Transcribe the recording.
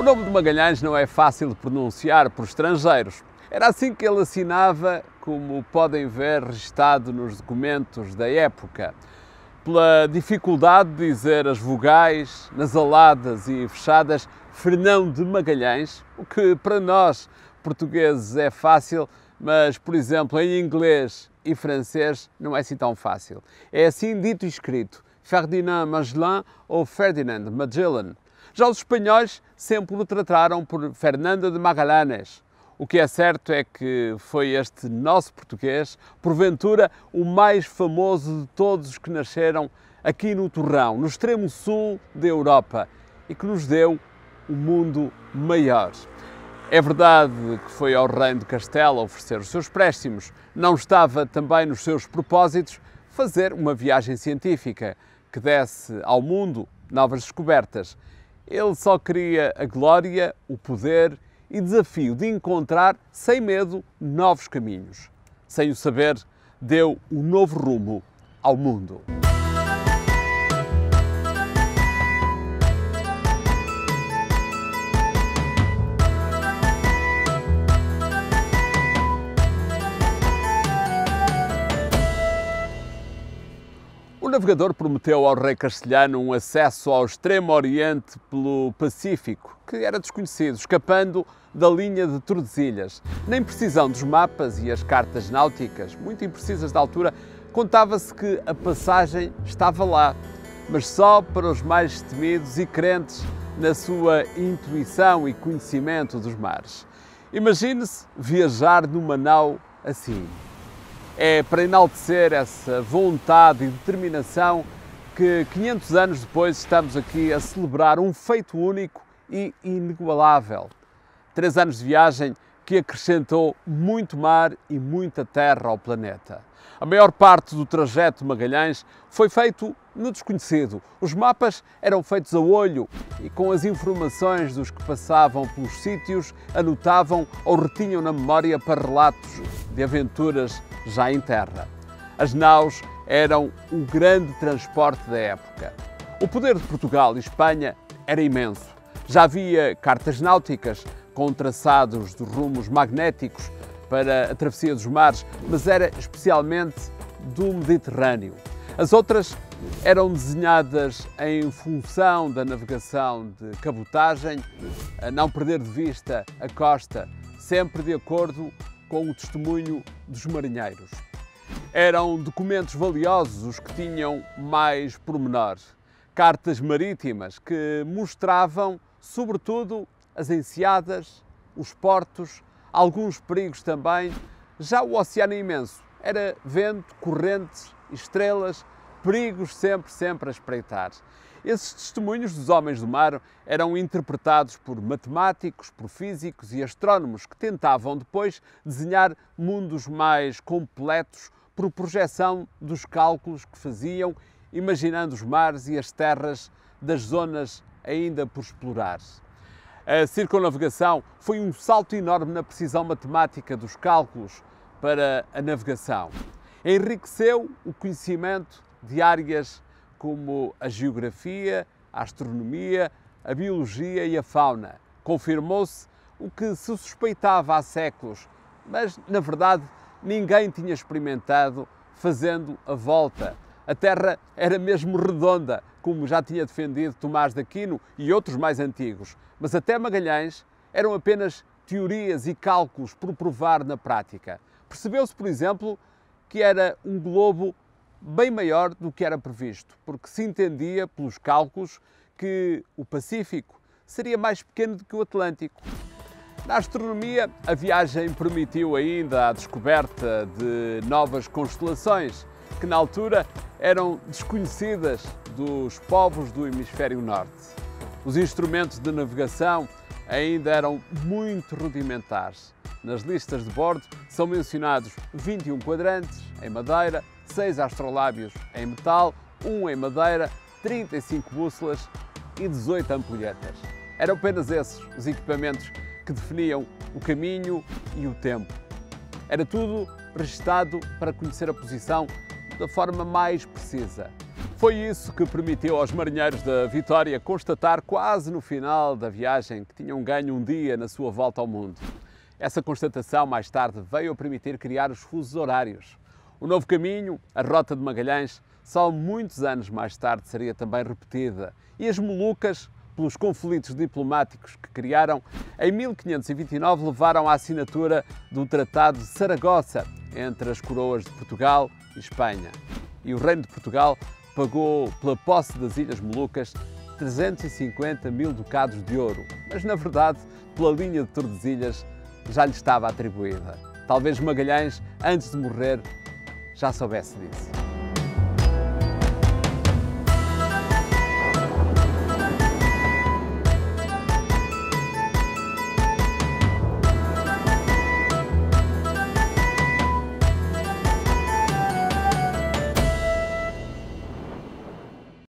nome de Magalhães não é fácil de pronunciar por estrangeiros. Era assim que ele assinava, como podem ver registado nos documentos da época. Pela dificuldade de dizer as vogais nasaladas e fechadas, Fernão de Magalhães, o que para nós portugueses é fácil, mas, por exemplo, em inglês e francês não é assim tão fácil. É assim dito e escrito, Ferdinand Magellan ou Ferdinand Magellan. Já os espanhóis sempre o trataram por Fernando de Magallanes. O que é certo é que foi este nosso português, porventura, o mais famoso de todos os que nasceram aqui no Torrão, no extremo sul da Europa, e que nos deu um mundo maior. É verdade que foi ao Reino de Castela oferecer os seus préstimos. Não estava também nos seus propósitos fazer uma viagem científica que desse ao mundo novas descobertas. Ele só queria a glória, o poder e desafio de encontrar, sem medo, novos caminhos. Sem o saber, deu um novo rumo ao mundo. O navegador prometeu ao rei castelhano um acesso ao Extremo Oriente pelo Pacífico, que era desconhecido, escapando da linha de Tordesilhas. Na imprecisão dos mapas e as cartas náuticas, muito imprecisas da altura, contava-se que a passagem estava lá, mas só para os mais temidos e crentes na sua intuição e conhecimento dos mares. Imagine-se viajar numa nau assim. É para enaltecer essa vontade e determinação que 500 anos depois estamos aqui a celebrar um feito único e inigualável. 3 anos de viagem que acrescentou muito mar e muita terra ao planeta. A maior parte do trajeto de Magalhães foi feito no desconhecido. Os mapas eram feitos a olho e com as informações dos que passavam pelos sítios, anotavam ou retinham na memória para relatos de aventuras já em terra. As naus eram o grande transporte da época. O poder de Portugal e Espanha era imenso. Já havia cartas náuticas com traçados de rumos magnéticos para a travessia dos mares, mas era especialmente do Mediterrâneo. As outras eram desenhadas em função da navegação de cabotagem, a não perder de vista a costa, sempre de acordo com o testemunho dos marinheiros. Eram documentos valiosos os que tinham mais pormenores. Cartas marítimas que mostravam, sobretudo, as enseadas, os portos, alguns perigos também. Já o oceano imenso era vento, correntes, estrelas, perigos sempre a espreitar. Esses testemunhos dos homens do mar eram interpretados por matemáticos, por físicos e astrónomos que tentavam depois desenhar mundos mais completos por projeção dos cálculos que faziam, imaginando os mares e as terras das zonas ainda por explorar. A circunnavegação foi um salto enorme na precisão matemática dos cálculos para a navegação. Enriqueceu o conhecimento de áreas como a geografia, a astronomia, a biologia e a fauna. Confirmou-se o que se suspeitava há séculos, mas, na verdade, ninguém tinha experimentado fazendo a volta. A Terra era mesmo redonda, como já tinha defendido Tomás de Aquino e outros mais antigos. Mas até Magalhães eram apenas teorias e cálculos por provar na prática. Percebeu-se, por exemplo, que era um globo bem maior do que era previsto, porque se entendia pelos cálculos que o Pacífico seria mais pequeno do que o Atlântico. Na astronomia, a viagem permitiu ainda a descoberta de novas constelações, que na altura eram desconhecidas dos povos do hemisfério norte. Os instrumentos de navegação ainda eram muito rudimentares. Nas listas de bordo são mencionados 21 quadrantes em madeira, 6 astrolábios em metal, 1 em madeira, 35 bússolas e 18 ampulhetas. Eram apenas esses os equipamentos que definiam o caminho e o tempo. Era tudo registado para conhecer a posição da forma mais precisa. Foi isso que permitiu aos marinheiros da Vitória constatar quase no final da viagem que tinham ganho um dia na sua volta ao mundo. Essa constatação mais tarde veio a permitir criar os fusos horários. O novo caminho, a Rota de Magalhães, só muitos anos mais tarde seria também repetida. E as Molucas, pelos conflitos diplomáticos que criaram, em 1529 levaram à assinatura do Tratado de Saragossa entre as coroas de Portugal e Espanha. E o Reino de Portugal pagou pela posse das Ilhas Molucas 350 mil ducados de ouro, mas na verdade, pela linha de Tordesilhas, já lhe estava atribuída. Talvez Magalhães, antes de morrer, já soubesse disso.